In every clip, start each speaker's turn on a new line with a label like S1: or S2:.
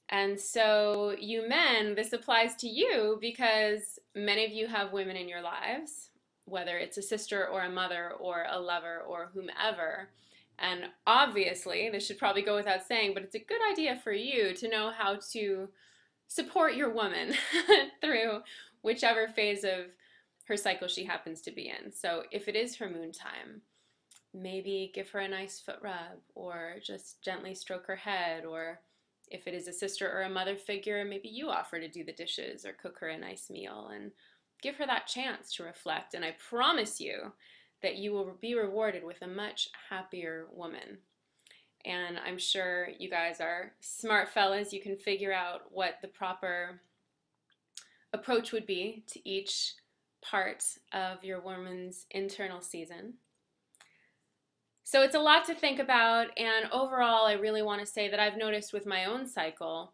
S1: And so, you men, this applies to you because many of you have women in your lives, whether it's a sister or a mother or a lover or whomever. And obviously, this should probably go without saying, but it's a good idea for you to know how to support your woman through whichever phase of her cycle she happens to be in. So, if it is her moon time, maybe give her a nice foot rub or just gently stroke her head, or if it is a sister or a mother figure, maybe you offer to do the dishes or cook her a nice meal and give her that chance to reflect. And I promise you that you will be rewarded with a much happier woman. And I'm sure you guys are smart fellas. You can figure out what the proper approach would be to each part of your woman's internal season. So it's a lot to think about, and overall, I really want to say that I've noticed with my own cycle,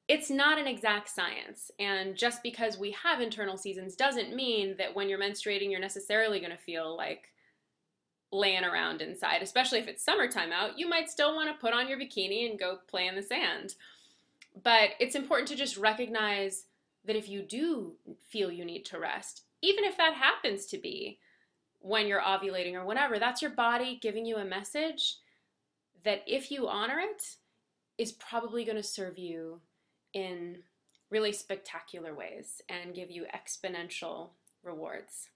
S1: it's not an exact science. And just because we have internal seasons doesn't mean that when you're menstruating, you're necessarily going to feel like laying around inside. Especially if it's summertime out, you might still want to put on your bikini and go play in the sand. But it's important to just recognize that if you do feel you need to rest, even if that happens to be when you're ovulating or whatever, that's your body giving you a message that if you honor it, is probably going to serve you in really spectacular ways and give you exponential rewards.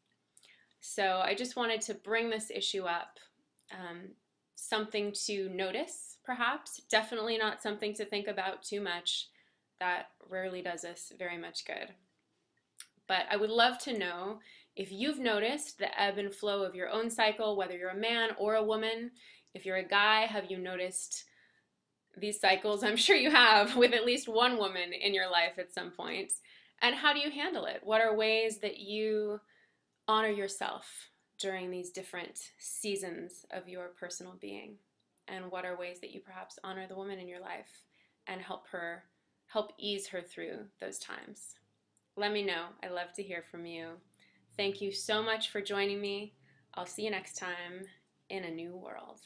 S1: So I just wanted to bring this issue up, something to notice perhaps, definitely not something to think about too much. That rarely does us very much good. But I would love to know if you've noticed the ebb and flow of your own cycle, whether you're a man or a woman. If you're a guy, have you noticed these cycles? I'm sure you have, with at least one woman in your life at some point. And how do you handle it? What are ways that you honor yourself during these different seasons of your personal being? And what are ways that you perhaps honor the woman in your life and help ease her through those times? Let me know. I love to hear from you. Thank you so much for joining me. I'll see you next time in a new world.